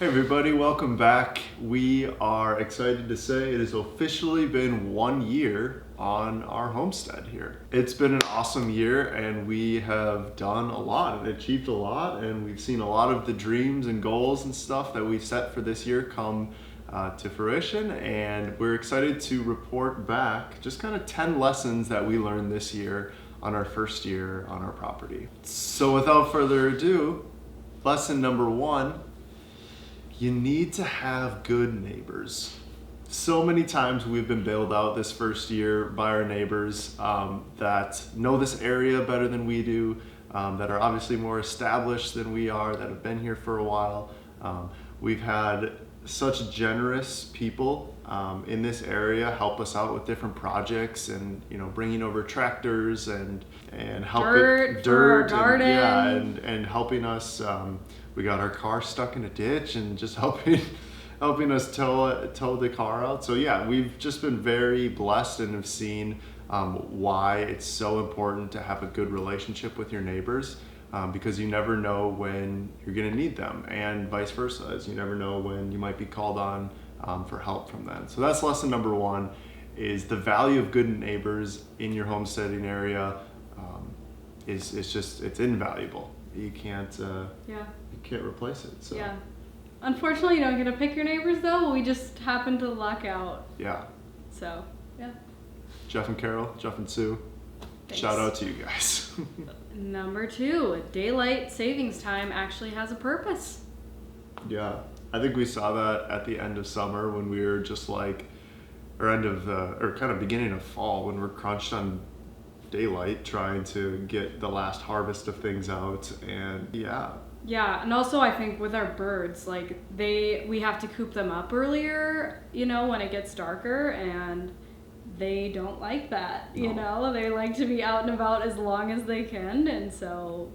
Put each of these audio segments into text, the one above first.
Hey everybody, welcome back. We are excited to say it has officially been 1 year on our homestead here. It's been an awesome year and we have done a lot and achieved a lot, and we've seen a lot of the dreams and goals and stuff that we set for this year come to fruition, and we're excited to report back just kind of 10 lessons that we learned this year on our first year on our property. So without further ado, lesson number 1. You need to have good neighbors. So many times we've been bailed out this first year by our neighbors that know this area better than we do, that are obviously more established than we are, that have been here for a while. We've had such generous people in this area help us out with different projects, and bringing over tractors and helping dirt and helping us. We got our car stuck in a ditch and just helping us tow the car out. So yeah, we've just been very blessed and have seen why it's so important to have a good relationship with your neighbors, because you never know when you're gonna need them, and vice versa, as you never know when you might be called on for help from them. So that's lesson number 1, is the value of good neighbors in your homesteading area it's invaluable. You can't replace it. So yeah, unfortunately you don't get to pick your neighbors though. We just happen to luck out. Yeah. So yeah. Jeff and Carol, Jeff and Sue, thanks. Shout out to you guys. Number 2, daylight savings time actually has a purpose. Yeah, I think we saw that at the end of summer when we were just like, or kind of beginning of fall, when we're crunched on daylight trying to get the last harvest of things out. And yeah, and also I think with our birds, like we have to coop them up earlier, when it gets darker, and they don't like that. No. They like to be out and about as long as they can, and so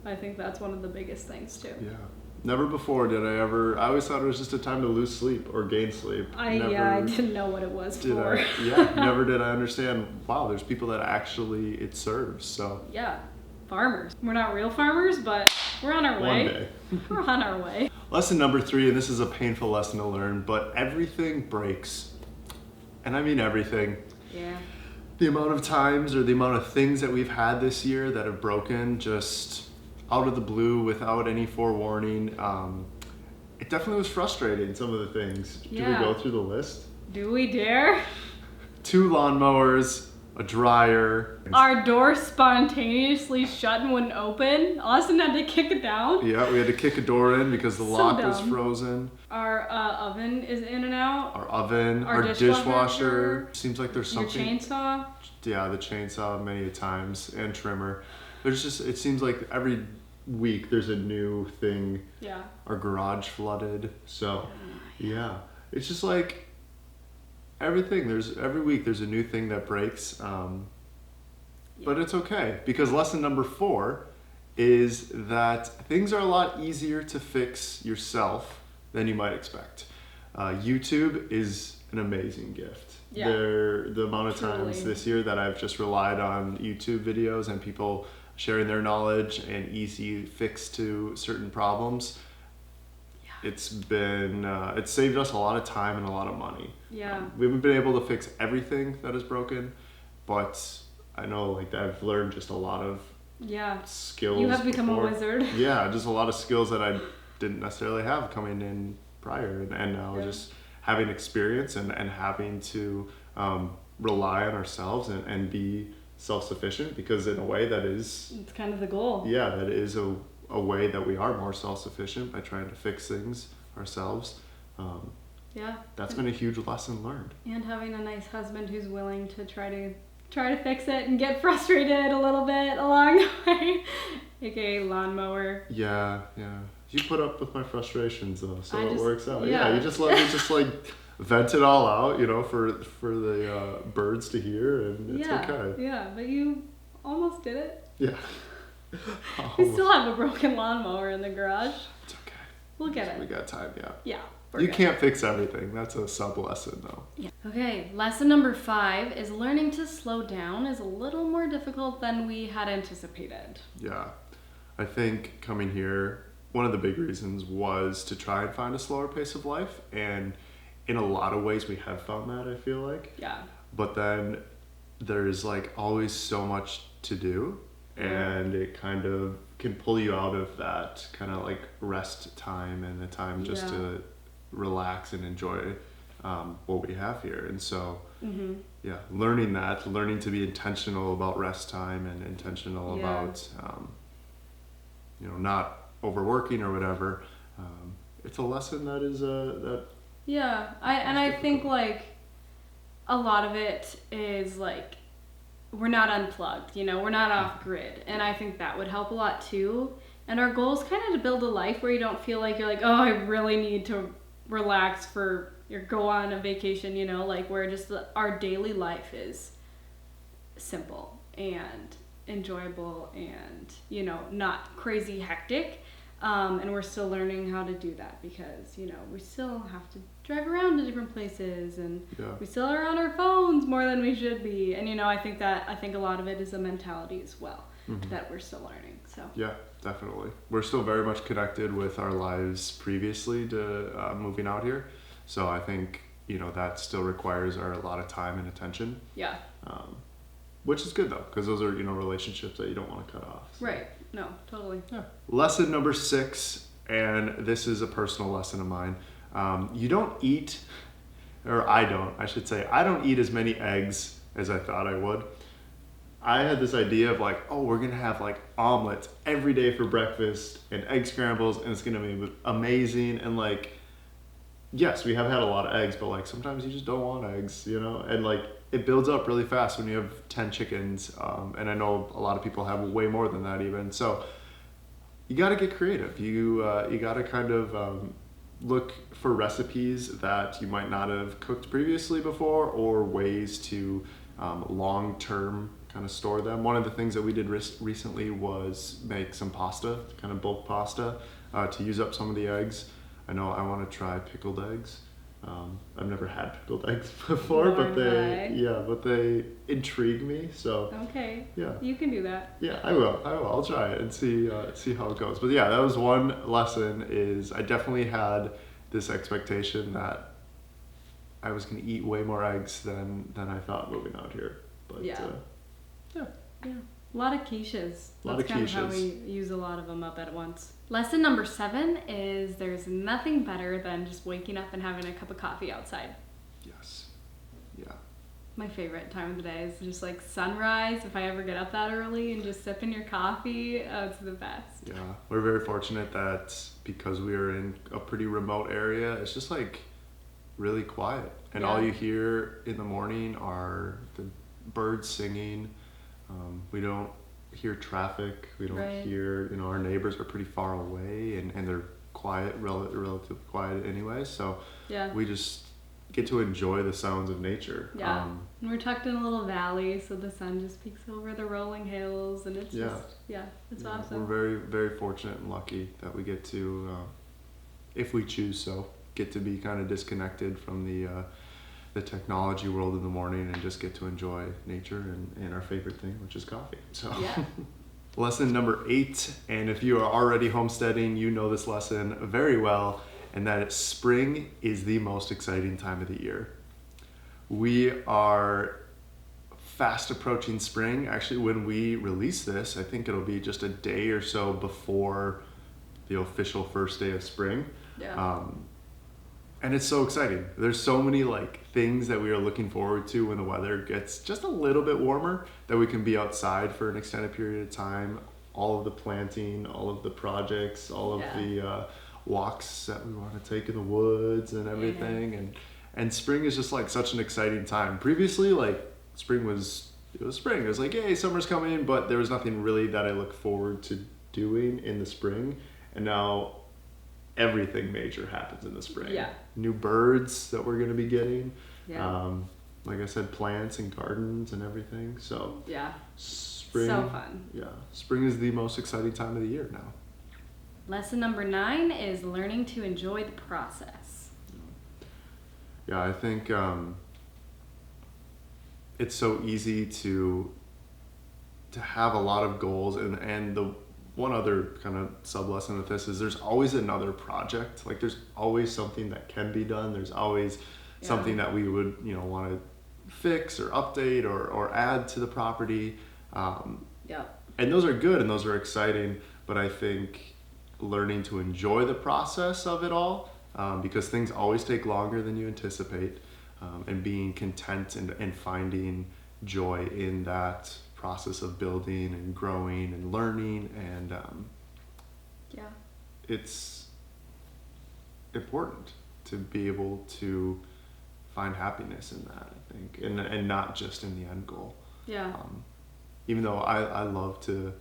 I think that's one of the biggest things too. Yeah. Never before did I always thought it was just a time to lose sleep or gain sleep. I didn't know what it was for. Never did I understand, wow, there's people that actually it serves. So yeah, farmers. We're not real farmers, but we're on our way. One day. We're on our way. Lesson number 3, and this is a painful lesson to learn, but everything breaks. And I mean everything. Yeah. The amount of times or the amount of things that we've had this year that have broken just out of the blue without any forewarning, it definitely was frustrating, some of the things. Yeah. Do we go through the list? Do we dare? 2 lawnmowers, a dryer. Our door spontaneously shut and wouldn't open. Austin had to kick it down. Yeah, we had to kick a door in because the lock was frozen. Our oven is in and out. Our oven, our dishwasher. Seems like there's something. Your chainsaw. Yeah, the chainsaw many times, and trimmer. It seems like every week there's a new thing. Yeah. Our garage flooded. So yeah, it's just like everything. Every week there's a new thing that breaks. But it's okay, because lesson number 4 is that things are a lot easier to fix yourself than you might expect. YouTube is an amazing gift. Yeah. The amount of times this year that I've just relied on YouTube videos and people sharing their knowledge and easy fix to certain problems. Yeah. It's saved us a lot of time and a lot of money. Yeah. We haven't been able to fix everything that is broken, but I know I've learned just a lot of skills. You have become a wizard. Yeah, just a lot of skills that I didn't necessarily have coming in prior, and now just having experience and having to rely on ourselves and be self-sufficient, because in a way it's kind of the goal. Yeah, that is a way that we are more self-sufficient, by trying to fix things ourselves. That's been a huge lesson learned. And having a nice husband who's willing to try to fix it and get frustrated a little bit along the way, aka lawnmower. Yeah. You put up with my frustrations though, so it works out. Yeah, you just let me just vent it all out, for the birds to hear, and it's okay. Yeah, but you almost did it. Yeah. We still have a broken lawnmower in the garage. It's okay. We'll get it. We got time, yeah. Yeah. You can't fix everything. That's a sub-lesson though. Yeah. Okay, lesson number 5 is learning to slow down is a little more difficult than we had anticipated. Yeah. I think coming here one of the big reasons was to try and find a slower pace of life. And in a lot of ways we have found that, I feel like. Yeah. But then there's like always so much to do, and it kind of can pull you out of that kind of like rest time and the time just to relax and enjoy what we have here. And so learning to be intentional about rest time and intentional about not overworking or whatever, it's a lesson that is I think like a lot of it is like we're not unplugged, we're not off grid, and I think that would help a lot too. And our goal is kind of to build a life where you don't feel like you're like, oh, I really need to relax or go on a vacation, like where just our daily life is simple and enjoyable and not crazy hectic. And we're still learning how to do that because we still have to drive around to different places, and we still are on our phones more than we should be. And I think a lot of it is a mentality as well that we're still learning. So yeah, definitely, we're still very much connected with our lives previously to moving out here. So I think that still requires a lot of time and attention. Yeah. Which is good though, because those are relationships that you don't want to cut off. So. Right. No, totally. Yeah. Lesson number 6, and this is a personal lesson of mine. You don't eat, or I don't eat as many eggs as I thought I would. I had this idea of like, oh, we're gonna have like omelets every day for breakfast and egg scrambles, and it's gonna be amazing. And like, yes, we have had a lot of eggs, but like sometimes you just don't want eggs, and like it builds up really fast when you have 10 chickens. And I know a lot of people have way more than that even. So you got to get creative. You got to kind of look for recipes that you might not have cooked previously before, or ways to long-term kind of store them. One of the things that we did recently was make some pasta, kind of bulk pasta, to use up some of the eggs. I know I want to try pickled eggs. I've never had pickled eggs before, but they intrigue me. So okay, you can do that. Yeah, I will. I'll try it and see how it goes. But yeah, that was one lesson. Is I definitely had this expectation that I was going to eat way more eggs than I thought moving out here. But yeah. A lot of quiches. That's kind of how we use a lot of them up at once. Lesson number 7 is there's nothing better than just waking up and having a cup of coffee outside. Yes. Yeah. My favorite time of the day is just like sunrise. If I ever get up that early and just sipping your coffee, it's the best. Yeah. We're very fortunate that because we are in a pretty remote area, it's just like really quiet. And all you hear in the morning are the birds singing. We don't hear traffic. We don't hear, our neighbors are pretty far away, and they're quiet, relatively quiet anyway. So we just get to enjoy the sounds of nature. Yeah. And we're tucked in a little valley, so the sun just peeks over the rolling hills, and it's it's awesome. We're very, very fortunate and lucky that we get to, if we choose so, get to be kind of disconnected from the technology world in the morning and just get to enjoy nature and our favorite thing, which is coffee. So lesson number 8, and if you are already homesteading, you know this lesson very well, and that spring is the most exciting time of the year. We are fast approaching spring. Actually, when we release this, I think it'll be just a day or so before the official first day of spring. And it's so exciting. There's so many things that we are looking forward to when the weather gets just a little bit warmer, that we can be outside for an extended period of time. All of the planting, all of the projects, all of the walks that we want to take in the woods and everything. And spring is just such an exciting time. Previously, spring was spring. It was yay, summer's coming, but there was nothing really that I look forward to doing in the spring. And now everything major happens in the spring. New birds that we're going to be getting. Like I said, plants and gardens and everything. So spring, so fun. Spring is the most exciting time of the year now. Lesson number 9 is learning to enjoy the process. I think it's so easy to have a lot of goals, and one other kind of sub lesson with this is there's always another project. Like there's always something that can be done. There's always something that we would, you know, want to fix or update or add to the property. And those are good and those are exciting, but I think learning to enjoy the process of it all, because things always take longer than you anticipate, and being content and finding joy in that process of building and growing and learning, and it's important to be able to find happiness in that, I think, and not just in the end goal. Even though I love to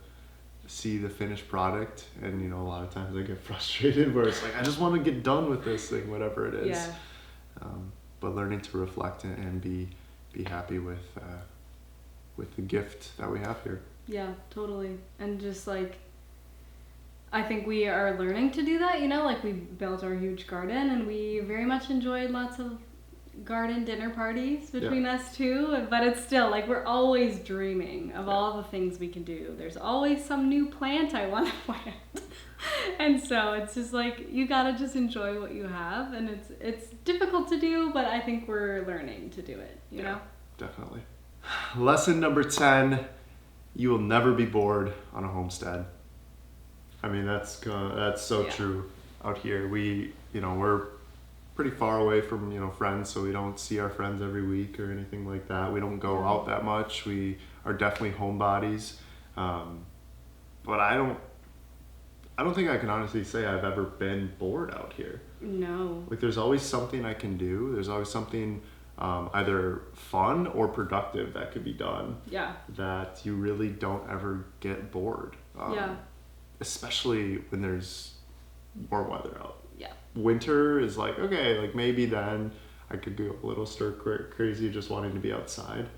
see the finished product, and you know, a lot of times I get frustrated where it's like I just want to get done with this thing, whatever it is. But learning to reflect and be happy with the gift that we have here. Yeah, totally. And just like, I think we are learning to do that, you know, like we built our huge garden and we very much enjoyed lots of garden dinner parties between us two, but it's still like we're always dreaming of all the things we can do. There's always some new plant I want to plant. And so it's just like you gotta just enjoy what you have, and it's difficult to do, but I think we're learning to do it, you know? Definitely. Lesson number 10, you will never be bored on a homestead. I mean, that's so true out here. We're pretty far away from, you know, friends, so we don't see our friends every week or anything like that. We don't go out that much. We are definitely homebodies. But I don't think I can honestly say I've ever been bored out here. No. Like there's always something I can do. There's always something either fun or productive that could be done. That you really don't ever get bored. Especially when there's warm weather out. Winter is like, okay, like maybe then I could go a little stir crazy just wanting to be outside.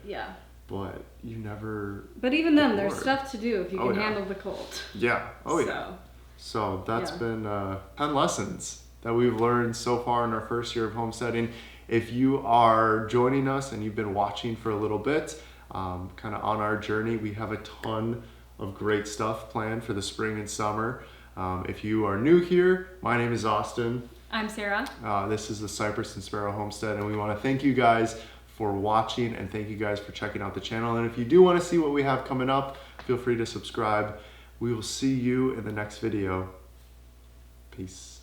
But you never. But even then, there's stuff to do if you can handle the cold. So that's been 10 lessons that we've learned so far in our first year of homesteading. If you are joining us and you've been watching for a little bit, kind of on our journey, we have a ton of great stuff planned for the spring and summer. If you are new here, my name is Austin. I'm Sarah. This is the Cypress and Sparrow Homestead, and we want to thank you guys for watching and thank you guys for checking out the channel. And if you do want to see what we have coming up, feel free to subscribe. We will see you in the next video. Peace.